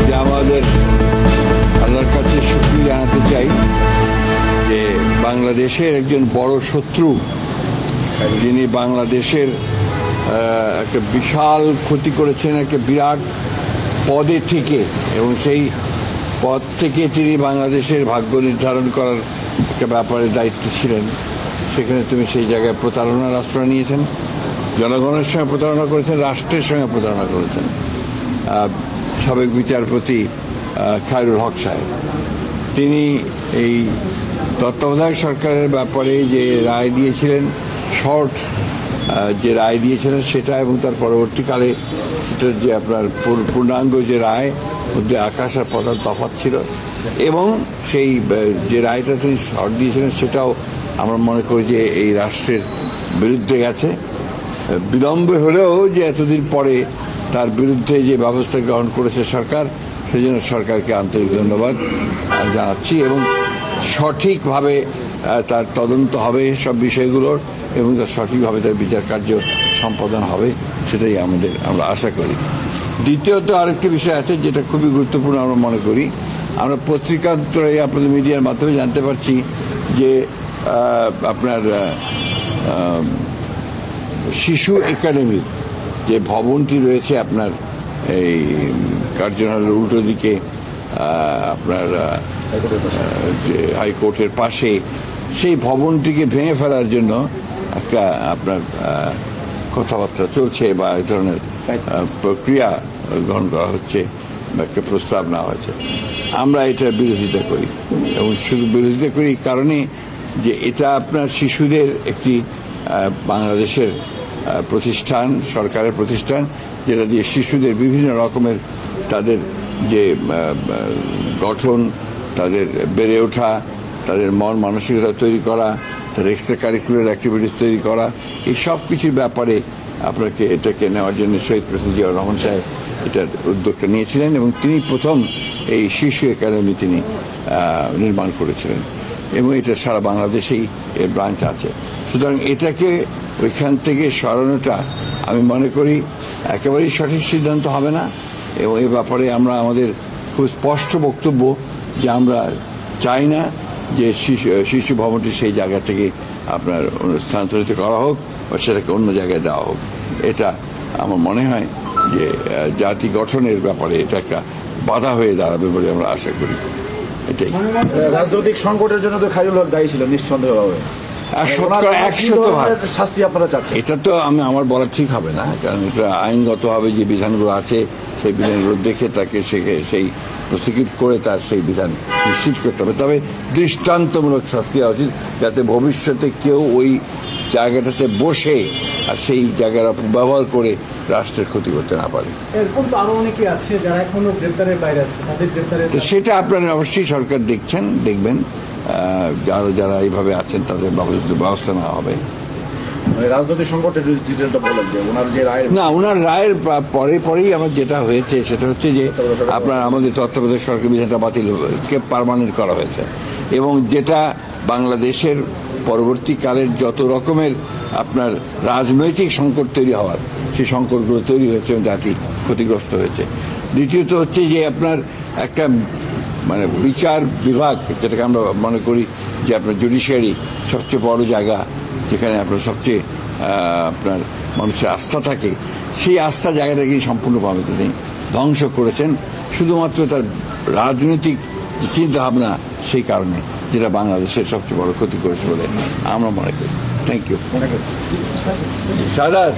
যে আমাদের আল্লাহর কাছে শুকরিয়া জানাতে চাই যে বাংলাদেশের একজন বড় শত্রু, যিনি বাংলাদেশের একটা বিশাল ক্ষতি করেছেন একটা বিরাট পদে থেকে, এবং সেই পদ থেকে তিনি বাংলাদেশের ভাগ্য নির্ধারণ করার একটা ব্যাপারে দায়িত্ব ছিলেন। সেখানে তুমি সেই জায়গায় প্রতারণার আশ্রয় নিয়েছেন, জনগণের সঙ্গে প্রতারণা করেছেন, রাষ্ট্রের সঙ্গে প্রতারণা করেছেন। সাবেক বিচারপতি খায়রুল হক সাহেব, তিনি এই তত্ত্বাবধায়ক সরকারের ব্যাপারে যে রায় দিয়েছিলেন, শর্ট যে রায় দিয়েছিলেন সেটা, এবং তার পরবর্তীকালে সেটার যে আপনার পূর্ণাঙ্গ যে রায় মধ্যে আকাশ আর পাতাল তফাৎ ছিল, এবং সেই যে রায়টা তিনি শর্ট দিয়েছিলেন সেটাও আমরা মনে করি যে এই রাষ্ট্রের বিরুদ্ধে গেছে। বিলম্বে হলেও যে এতদিন পরে তার বিরুদ্ধে যে ব্যবস্থা গ্রহণ করেছে সরকার, সেই জন্য সরকারকে আন্তরিক ধন্যবাদ জানাচ্ছি, এবং সঠিকভাবে তার তদন্ত হবে সব বিষয়গুলোর, এবং তার সঠিকভাবে তার বিচার কার্য সম্পাদন হবে, সেটাই আমরা আশা করি। দ্বিতীয়ত আরেকটি বিষয় আছে যেটা খুবই গুরুত্বপূর্ণ আমরা মনে করি। আমরা পত্রিকান্তরে আপনাদের মিডিয়ার মাধ্যমে জানতে পারছি যে আপনার শিশু একাডেমির যে ভবনটি রয়েছে আপনার এই কার্জন উল্টো দিকে, আপনার যে হাইকোর্টের পাশে, সেই ভবনটিকে ভেঙে ফেলার জন্য একটা আপনার কথাবার্তা চলছে বা এই ধরনের প্রক্রিয়া গ্রহণ করা হচ্ছে, একটা প্রস্তাব নেওয়া হয়েছে। আমরা এটার বিরোধিতা করি, এবং শুধু বিরোধিতা করি এই কারণে যে এটা আপনার শিশুদের একটি বাংলাদেশের প্রতিষ্ঠান, সরকারের প্রতিষ্ঠান, যেটা দিয়ে শিশুদের বিভিন্ন রকমের তাদের যে গঠন, তাদের বেড়ে ওঠা, তাদের মন মানসিকতা তৈরি করা, তাদের এক্সট্রা কারিকুলার অ্যাক্টিভিটিস তৈরি করা, এই সব কিছুর ব্যাপারে আপনাকে এটাকে নেওয়ার জন্য শহীদ প্রেসিডেন্ট জিয়াউর রহমান সাহেব এটার উদ্যোগটা নিয়েছিলেন, এবং তিনি প্রথম এই শিশু একাডেমি তিনি নির্মাণ করেছিলেন, এবং এটা সারা বাংলাদেশেই এর ব্রাঞ্চ আছে। সুতরাং এটাকে ওইখান থেকে সরানোটা আমি মনে করি একেবারেই সঠিক সিদ্ধান্ত হবে না, এবং এ ব্যাপারে আমরা আমাদের খুব স্পষ্ট বক্তব্য যে আমরা চাই না যে শিশু ভবনটি সেই জায়গা থেকে আপনার স্থানান্তরিত করা হোক বা সেটাকে অন্য জায়গায় দেওয়া হোক। এটা আমার মনে হয় যে জাতি গঠনের ব্যাপারে এটা একটা বাধা হয়ে দাঁড়াবে বলে আমরা আশা করি। এটাই রাজনৈতিক সংকটের জন্য তো খায়রুল হক দায়ী ছিল নিঃসন্দেহভাবে। শাস্তি আপনারা চাচ্ছেন? এটা তো আমার বলা ঠিক হবে না, কারণ এটা আইনগতভাবে যে বিধানগুলো আছে সেই বিধানগুলো দেখে তাকে সেই প্রসিকিউট করে তার সেই বিধান নিশ্চিত করতে হবে। তবে দৃষ্টান্তমূলক শাস্তি হওয়া উচিত, যাতে ভবিষ্যতে কেউ ওই জায়গাটাতে বসে আর সেই জায়গার ব্যবহার করে রাষ্ট্রের ক্ষতি করতে না পারে। সেটা আপনারা অবশ্যই সরকার দেখবেন, যারা এইভাবে আছেন তাদের ব্যবস্থা নেওয়া হবে। রাজনৈতিক সংকটের না, ওনার রায়ের পরেই আমার যেটা হয়েছে সেটা হচ্ছে যে আপনার আমাদের তত্ত্বাবধায়ক সরকার বিধানটা বাতিলকে পার্মানেন্ট করা হয়েছে, এবং যেটা বাংলাদেশের পরবর্তীকালের যত রকমের আপনার রাজনৈতিক সংকট তৈরি হওয়ার, সেই সংকটগুলো তৈরি হয়েছে এবং জাতি ক্ষতিগ্রস্ত হয়েছে। দ্বিতীয়ত হচ্ছে যে আপনার একটা মানে বিচার বিভাগ, যেটাকে আমরা মনে করি যে আপনার জুডিশিয়ারি সবচেয়ে বড় জায়গা, যেখানে আপনার সবচেয়ে আপনার মানুষের আস্থা থাকে, সেই আস্থা জায়গাটাকে সম্পূর্ণভাবে তিনি ধ্বংস করেছেন, শুধুমাত্র তার রাজনৈতিক চিন্তাভাবনা সেই কারণে, যেটা বাংলাদেশের সবচেয়ে বড় ক্ষতি করেছে বলে আমরা মনে করি। Thank you. সাদাত।